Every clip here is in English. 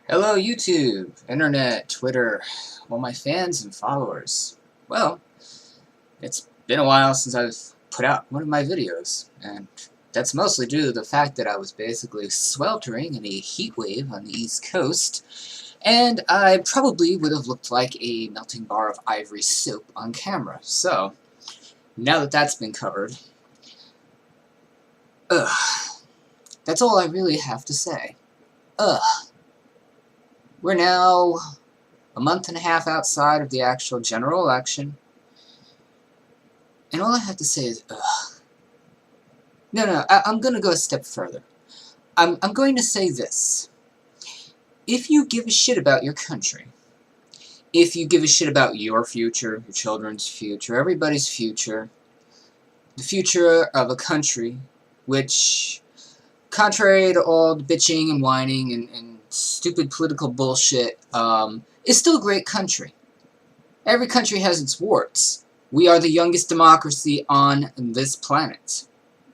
Hello YouTube, Internet, Twitter, all my fans and followers. Well, it's been a while since I've put out one of my videos, and that's mostly due to the fact that I was basically sweltering in a heat wave on the East Coast, and I probably would have looked like a melting bar of ivory soap on camera. So, now that that's been covered, that's all I really have to say. We're now a month and a half outside of the actual general election, and all I have to say is, No, I'm going to go a step further. I'm going to say this. If you give a shit about your country, if you give a shit about your future, your children's future, everybody's future, the future of a country which, contrary to all the bitching and whining and stupid political bullshit, is still a great country. Every country has its warts. We are the youngest democracy on this planet.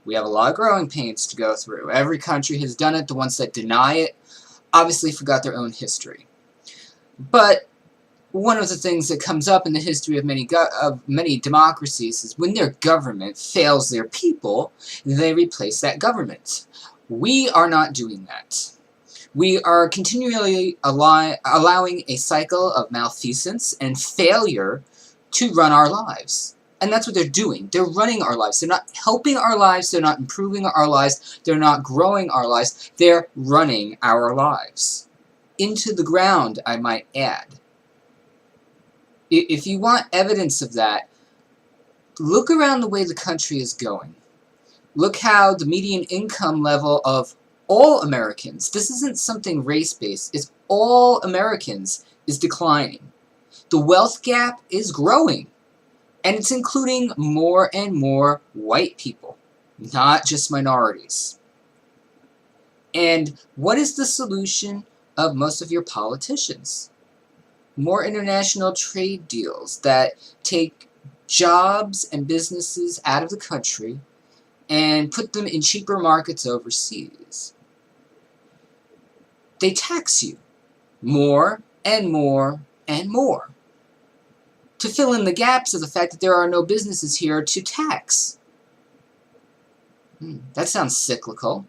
We have a lot of growing pains to go through. Every country has done it. The ones that deny it obviously forgot their own history. But one of the things that comes up in the history of many democracies is when their government fails their people, they replace that government. We are not doing that. We are continually allowing a cycle of malfeasance and failure to run our lives. And that's what they're doing. They're running our lives. They're not helping our lives. They're not improving our lives. They're not growing our lives. They're running our lives. Into the ground, I might add. If you want evidence of that, look around the way the country is going. Look how the median income level of all Americans, this isn't something race-based, it's all Americans, is declining. The wealth gap is growing, and it's including more and more white people, not just minorities. And what is the solution of most of your politicians? More international trade deals that take jobs and businesses out of the country and put them in cheaper markets overseas. They tax you more and more and more to fill in the gaps of the fact that there are no businesses here to tax. That sounds cyclical.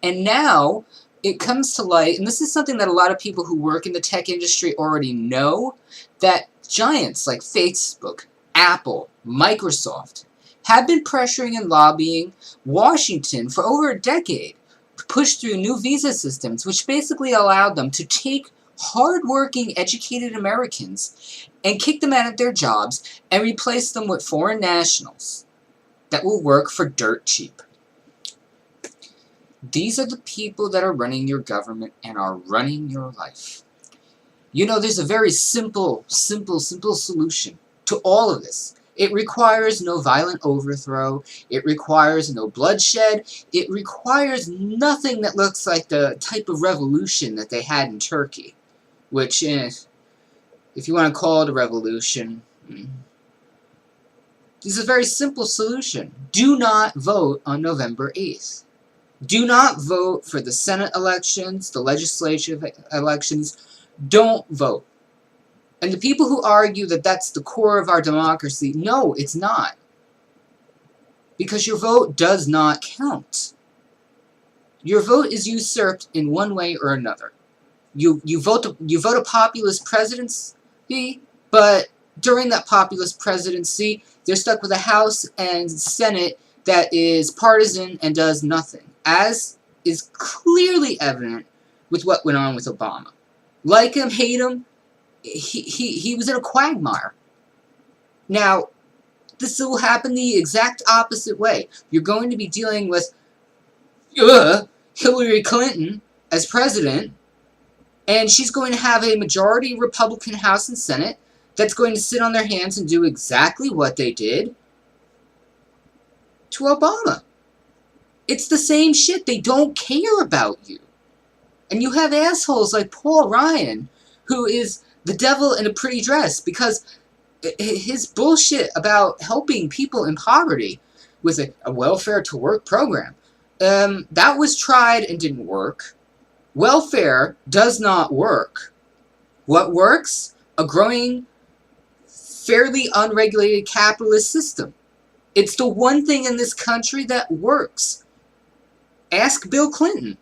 And now it comes to light, and this is something that a lot of people who work in the tech industry already know, that giants like Facebook, Apple, Microsoft have been pressuring and lobbying Washington for over a decade to push through new visa systems, which basically allowed them to take hard-working, educated Americans and kick them out of their jobs and replace them with foreign nationals that will work for dirt cheap. These are the people that are running your government and are running your life. You know, there's a very simple solution to all of this. It requires no violent overthrow. It requires no bloodshed. It requires nothing that looks like the type of revolution that they had in Turkey, which, if you want to call it a revolution, this is a very simple solution. Do not vote on November 8th. Do not vote for the Senate elections, the legislative elections. Don't vote. And the people who argue that that's the core of our democracy, no, it's not. Because your vote does not count. Your vote is usurped in one way or another. You vote a populist presidency, but during that populist presidency, they're stuck with a House and Senate that is partisan and does nothing, as is clearly evident with what went on with Obama. Like him, hate him, he was in a quagmire. Now, this will happen the exact opposite way. You're going to be dealing with Hillary Clinton as president, and she's going to have a majority Republican House and Senate that's going to sit on their hands and do exactly what they did to Obama. It's the same shit. They don't care about you. And you have assholes like Paul Ryan, who is the devil in a pretty dress, because his bullshit about helping people in poverty with a welfare to work program, that was tried and didn't work. Welfare does not work. What works? A growing, fairly unregulated capitalist system. It's the one thing in this country that works. Ask Bill Clinton.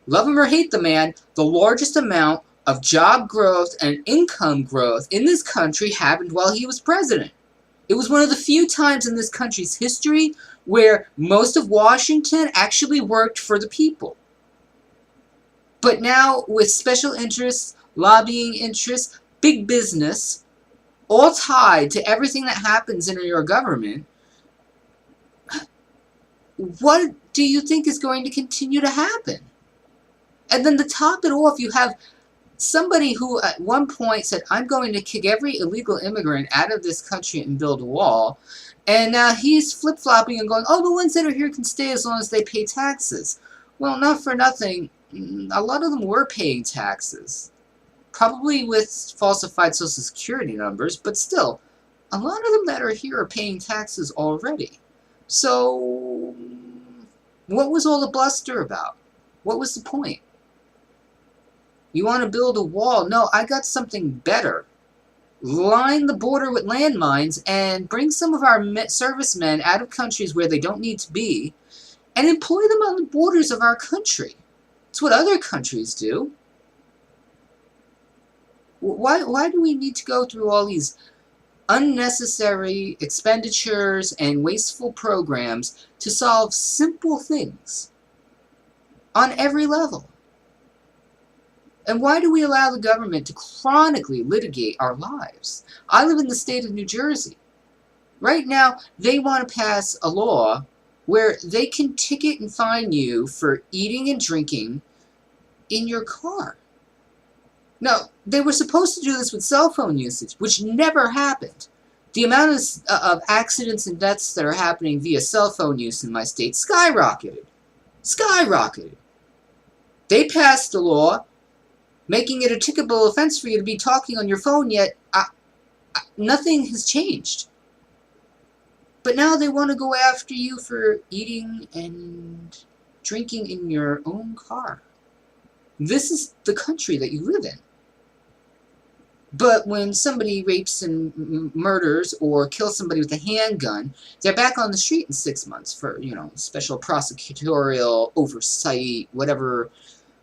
Love him or hate the man, the largest amount of job growth and income growth in this country happened while he was president. It was one of the few times in this country's history where most of Washington actually worked for the people. But now, with special interests, lobbying interests, big business, all tied to everything that happens in your government, what do you think is going to continue to happen? And then to top it off, you have somebody who at one point said, I'm going to kick every illegal immigrant out of this country and build a wall. And now he's flip-flopping and going, oh, the ones that are here can stay as long as they pay taxes. Well, not for nothing. A lot of them were paying taxes. Probably with falsified Social Security numbers, but still, a lot of them that are here are paying taxes already. So, what was all the bluster about? What was the point? You want to build a wall? No, I got something better. Line the border with landmines and bring some of our servicemen out of countries where they don't need to be and employ them on the borders of our country. It's what other countries do. Why do we need to go through all these unnecessary expenditures and wasteful programs to solve simple things on every level? And why do we allow the government to chronically litigate our lives? I live in the state of New Jersey. Right now, they want to pass a law where they can ticket and fine you for eating and drinking in your car. Now, they were supposed to do this with cell phone usage, which never happened. The amount of accidents and deaths that are happening via cell phone use in my state skyrocketed. Skyrocketed. They passed a law making it a ticketable offense for you to be talking on your phone, yet nothing has changed. But now they want to go after you for eating and drinking in your own car. This is the country that you live in. But when somebody rapes and murders or kills somebody with a handgun, they're back on the street in 6 months for, special prosecutorial oversight, whatever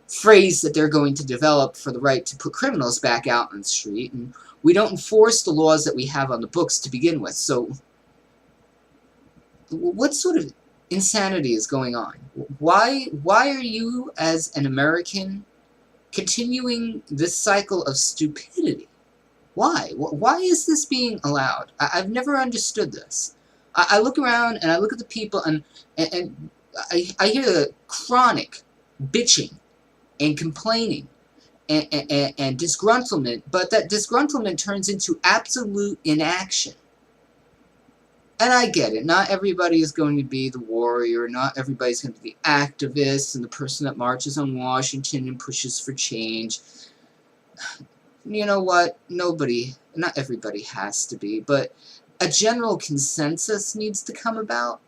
phrase that they're going to develop for the right to put criminals back out on the street. And we don't enforce the laws that we have on the books to begin with. So what sort of insanity is going on? Why are you, as an American, continuing this cycle of stupidity? Why? Why is this being allowed? I've never understood this. I look around and I look at the people and I hear the chronic bitching and complaining and disgruntlement, but that disgruntlement turns into absolute inaction. And I get it. Not everybody is going to be the warrior. Not everybody's going to be the activist and the person that marches on Washington and pushes for change. You know what? Not everybody has to be, but a general consensus needs to come about.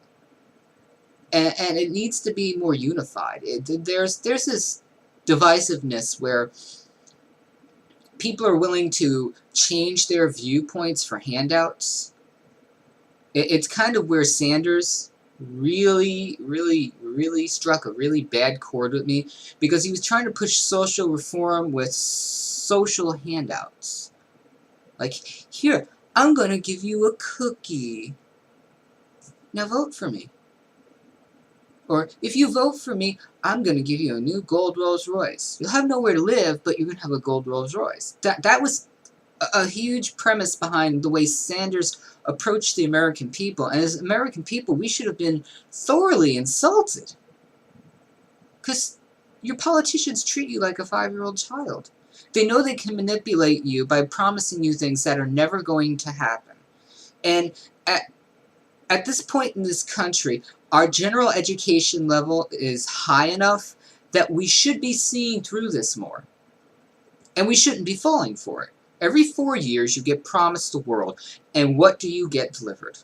And it needs to be more unified. There's this divisiveness where people are willing to change their viewpoints for handouts. It's kind of where Sanders really struck a really bad chord with me, because he was trying to push social reform with social handouts. Like, here, I'm going to give you a cookie. Now vote for me. Or, if you vote for me, I'm going to give you a new gold Rolls Royce. You'll have nowhere to live, but you're going to have a gold Rolls Royce. That was a huge premise behind the way Sanders approached the American people. And as American people, we should have been thoroughly insulted. Because your politicians treat you like a 5-year-old child. They know they can manipulate you by promising you things that are never going to happen. And at this point in this country, our general education level is high enough that we should be seeing through this more. And we shouldn't be falling for it. Every 4 years, you get promised the world, and what do you get delivered?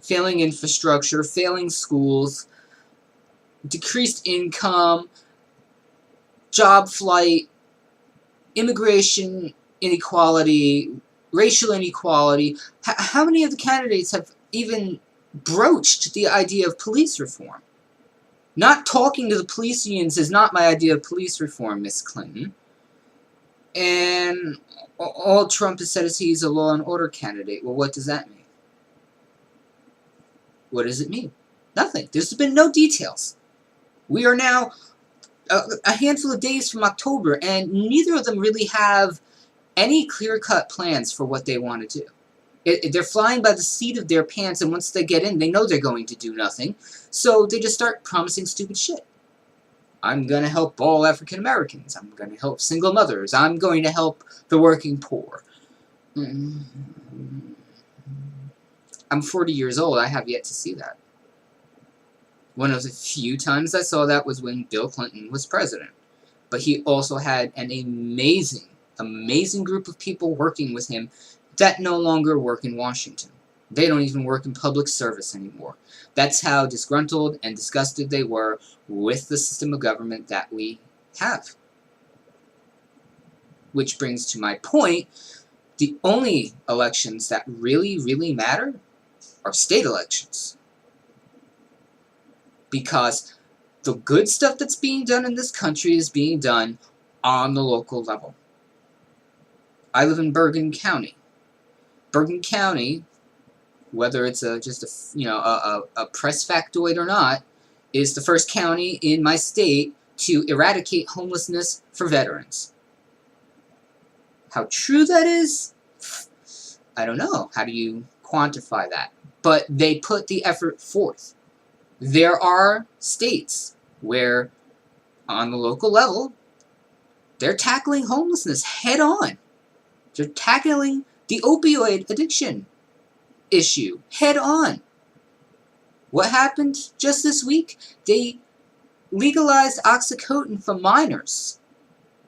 Failing infrastructure, failing schools, decreased income, job flight, immigration inequality, racial inequality. How many of the candidates have even broached the idea of police reform? Not talking to the police unions is not my idea of police reform, Miss Clinton. And all Trump has said is he's a law and order candidate. Well, what does that mean? What does it mean? Nothing. There's been no details. We are now a handful of days from October, and neither of them really have any clear-cut plans for what they want to do. They're flying by the seat of their pants, and once they get in, they know they're going to do nothing, so they just start promising stupid shit. I'm going to help all African Americans. I'm going to help single mothers. I'm going to help the working poor. I'm 40 years old. I have yet to see that. One of the few times I saw that was when Bill Clinton was president. But he also had an amazing, amazing group of people working with him that no longer work in Washington. They don't even work in public service anymore. That's how disgruntled and disgusted they were with the system of government that we have. Which brings to my point, the only elections that really, really matter are state elections. Because the good stuff that's being done in this country is being done on the local level. I live in Bergen County. Bergen County, whether it's just a press factoid or not, is the first county in my state to eradicate homelessness for veterans. How true that is? I don't know. How do you quantify that? But they put the effort forth. There are states where, on the local level, they're tackling homelessness head on. They're tackling the opioid addiction issue head on. What happened just this week? They legalized OxyContin for minors.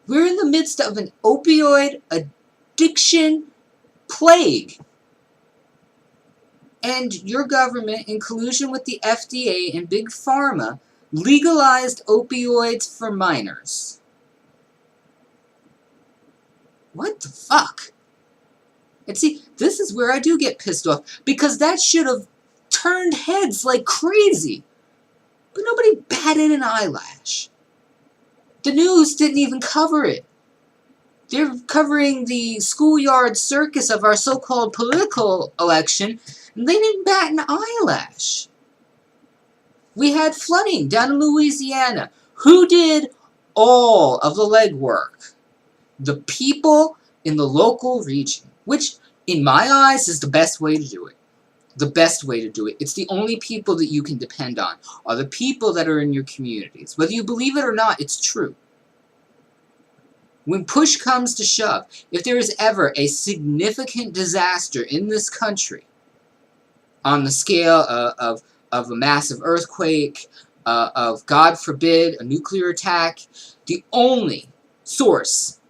We're in the midst of an opioid addiction plague. And your government, in collusion with the FDA and Big Pharma, legalized opioids for minors. What the fuck? And see, this is where I do get pissed off, because that should have turned heads like crazy. But nobody batted an eyelash. The news didn't even cover it. They're covering the schoolyard circus of our so-called political election, and they didn't bat an eyelash. We had flooding down in Louisiana. Who did all of the legwork? The people in the local region, which, in my eyes, is the best way to do it. The best way to do it. It's the only people that you can depend on, are the people that are in your communities. Whether you believe it or not, it's true. When push comes to shove, if there is ever a significant disaster in this country, on the scale of a massive earthquake, of, God forbid, a nuclear attack, the only source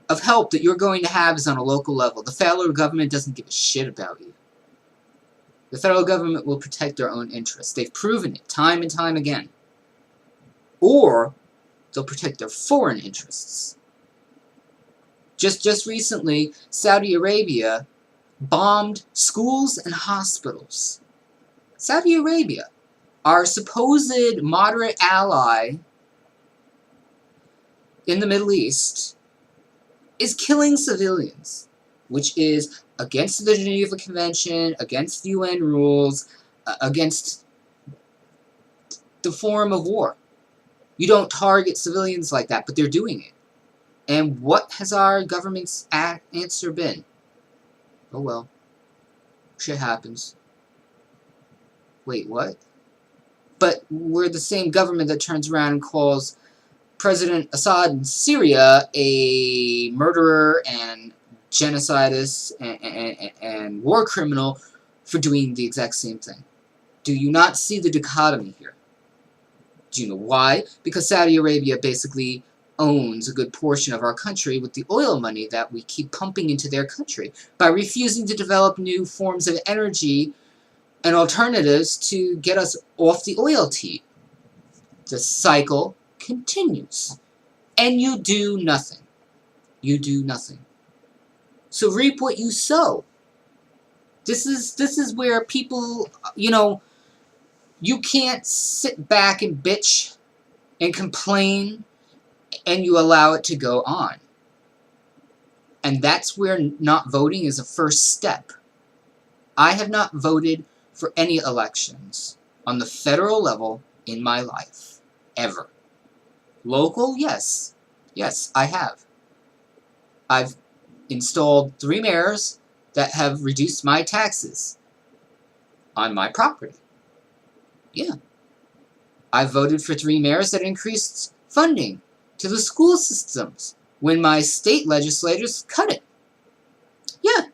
of help that you're going to have is on a local level. The federal government doesn't give a shit about you. The federal government will protect their own interests. They've proven it time and time again. Or they'll protect their foreign interests. Just recently, Saudi Arabia bombed schools and hospitals. Saudi Arabia, our supposed moderate ally in the Middle East, is killing civilians, which is against the Geneva Convention, against UN rules, against the form of war. You don't target civilians like that, but they're doing it. And what has our government's answer been? Oh well. Shit happens. Wait, what? But we're the same government that turns around and calls President Assad in Syria a murderer and genocidist and war criminal for doing the exact same thing. Do you not see the dichotomy here? Do you know why? Because Saudi Arabia basically owns a good portion of our country with the oil money that we keep pumping into their country by refusing to develop new forms of energy and alternatives to get us off the oil teat. The cycle continues. And you do nothing. You do nothing. So reap what you sow. This is where people, you can't sit back and bitch and complain and you allow it to go on. And that's where not voting is a first step. I have not voted for any elections on the federal level in my life. Ever. Local? Yes. Yes, I have. I've installed 3 mayors that have reduced my taxes on my property. Yeah. I voted for 3 mayors that increased funding to the school systems when my state legislators cut it. Yeah.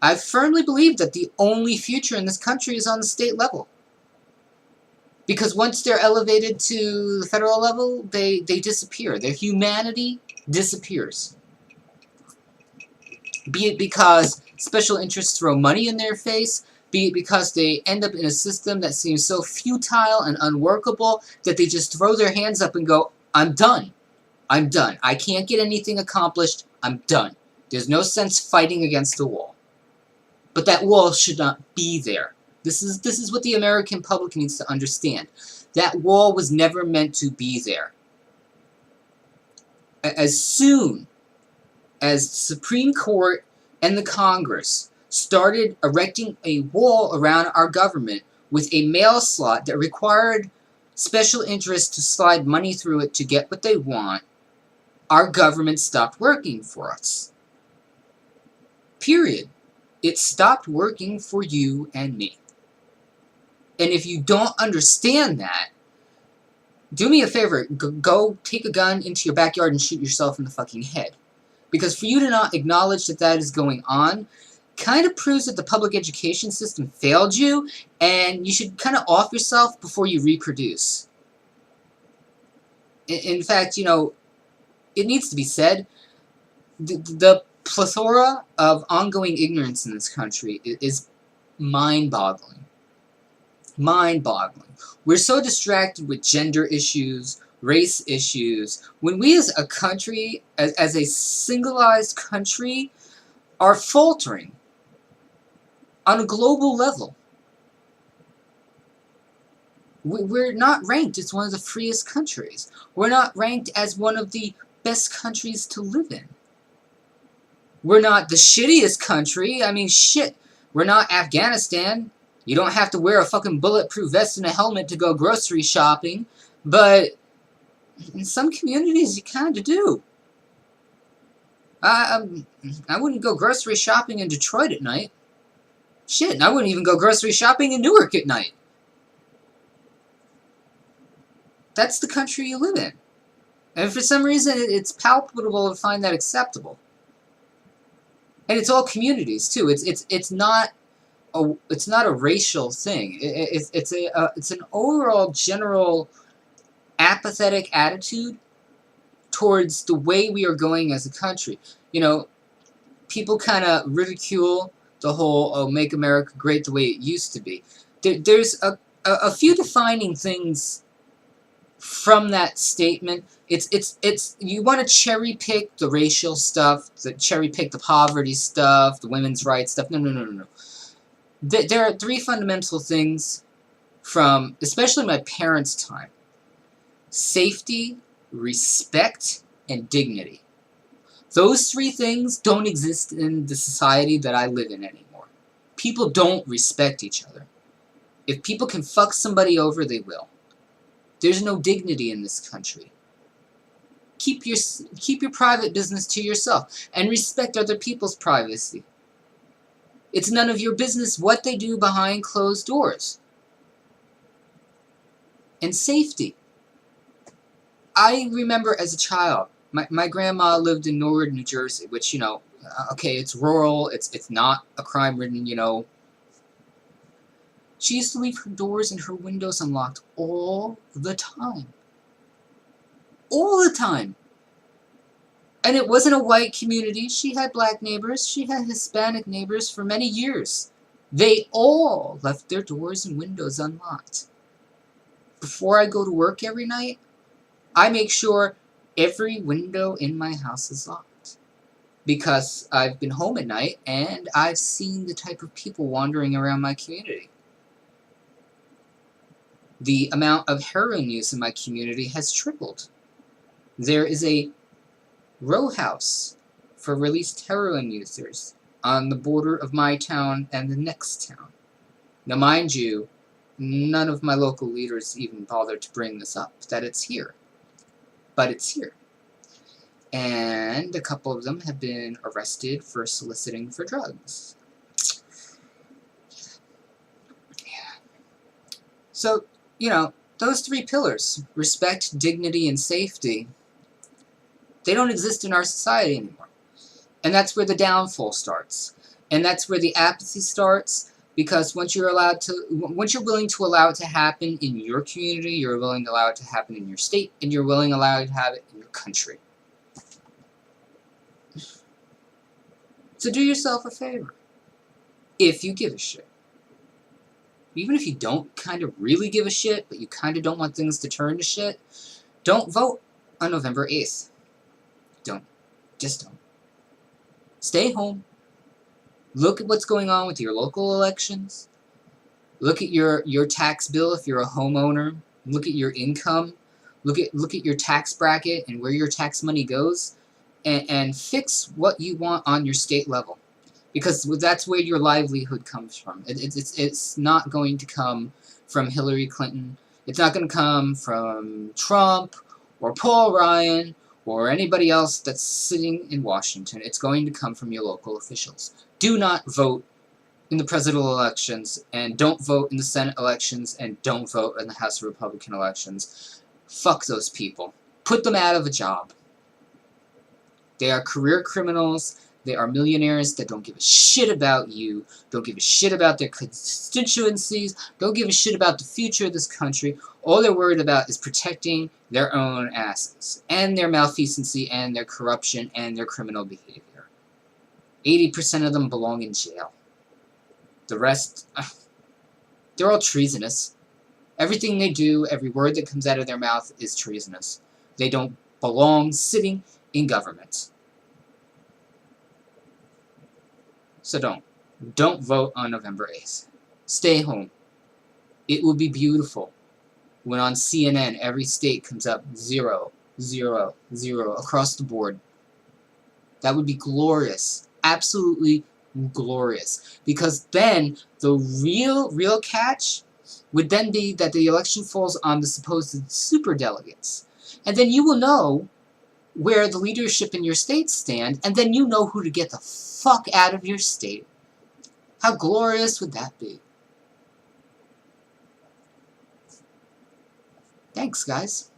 I firmly believe that the only future in this country is on the state level. Because once they're elevated to the federal level, they disappear. Their humanity disappears. Be it because special interests throw money in their face, be it because they end up in a system that seems so futile and unworkable that they just throw their hands up and go, I'm done. I'm done. I can't get anything accomplished. I'm done. There's no sense fighting against the wall. But that wall should not be there. This is what the American public needs to understand. That wall was never meant to be there. As soon as the Supreme Court and the Congress started erecting a wall around our government with a mail slot that required special interests to slide money through it to get what they want, our government stopped working for us. Period. It stopped working for you and me. And if you don't understand that, do me a favor, go take a gun into your backyard and shoot yourself in the fucking head. Because for you to not acknowledge that that is going on kind of proves that the public education system failed you, and you should kind of off yourself before you reproduce. In fact, it needs to be said, the plethora of ongoing ignorance in this country is mind-boggling. Mind-boggling. We're so distracted with gender issues, race issues, when we as a country, as a singleized country, are faltering on a global level. We're not ranked as one of the freest countries. We're not ranked as one of the best countries to live in. We're not the shittiest country. I mean, shit. We're not Afghanistan. You don't have to wear a fucking bulletproof vest and a helmet to go grocery shopping. But in some communities, you kind of do. I wouldn't go grocery shopping in Detroit at night. Shit, and I wouldn't even go grocery shopping in Newark at night. That's the country you live in. And for some reason, it's palpable to find that acceptable. And it's all communities too. It's not a racial thing. It's an overall general apathetic attitude towards the way we are going as a country. People kind of ridicule the whole "oh, make America great the way it used to be." There's a few defining things from that statement. It's you want to cherry pick the racial stuff, cherry pick the poverty stuff, the women's rights stuff. No. There are 3 fundamental things from, especially my parents' time: safety, respect, and dignity. Those 3 things don't exist in the society that I live in anymore. People don't respect each other. If people can fuck somebody over, they will. There's no dignity in this country. Keep your private business to yourself and respect other people's privacy. It's none of your business what they do behind closed doors. And safety. I remember as a child, my grandma lived in Norwood, New Jersey, which, okay, it's rural, it's not a crime-ridden, She used to leave her doors and her windows unlocked all the time. All the time. And it wasn't a white community. She had black neighbors. She had Hispanic neighbors for many years. They all left their doors and windows unlocked. before I go to work every night, I make sure every window in my house is locked. Because I've been home at night and I've seen the type of people wandering around my community. The amount of heroin use in my community has tripled. There is a row house for released heroin users on the border of my town and the next town. Now, mind you, none of my local leaders even bothered to bring this up, that it's here. But it's here. And a couple of them have been arrested for soliciting for drugs. Yeah. So, those 3 pillars, respect, dignity, and safety, they don't exist in our society anymore. And that's where the downfall starts. And that's where the apathy starts, because once you're willing to allow it to happen in your community, you're willing to allow it to happen in your state, and you're willing to allow it to have it in your country. So do yourself a favor, if you give a shit. Even if you don't kind of really give a shit, but you kind of don't want things to turn to shit, don't vote on November 8th. Don't. Just don't. Stay home. Look at what's going on with your local elections. Look at your tax bill if you're a homeowner. Look at your income. Look at your tax bracket and where your tax money goes. And fix what you want on your state level, because that's where your livelihood comes from. It's not going to come from Hillary Clinton. It's not going to come from Trump or Paul Ryan or anybody else that's sitting in Washington. It's going to come from your local officials. Do not vote in the presidential elections, and don't vote in the Senate elections, and don't vote in the House of Republican elections. Fuck those people. Put them out of a job. They are career criminals. They are millionaires that don't give a shit about you, don't give a shit about their constituencies, don't give a shit about the future of this country. All they're worried about is protecting their own asses, and their malfeasancy, and their corruption, and their criminal behavior. 80% of them belong in jail. The rest, they're all treasonous. Everything they do, every word that comes out of their mouth is treasonous. They don't belong sitting in government. So don't vote on November 8th. Stay home. It will be beautiful when on CNN every state comes up 0, 0, 0 across the board. That would be glorious. Absolutely glorious. Because then the real catch would then be that the election falls on the supposed superdelegates. And then you will know where the leadership in your state stand, and then you know who to get the fuck out of your state. How glorious would that be? Thanks, guys.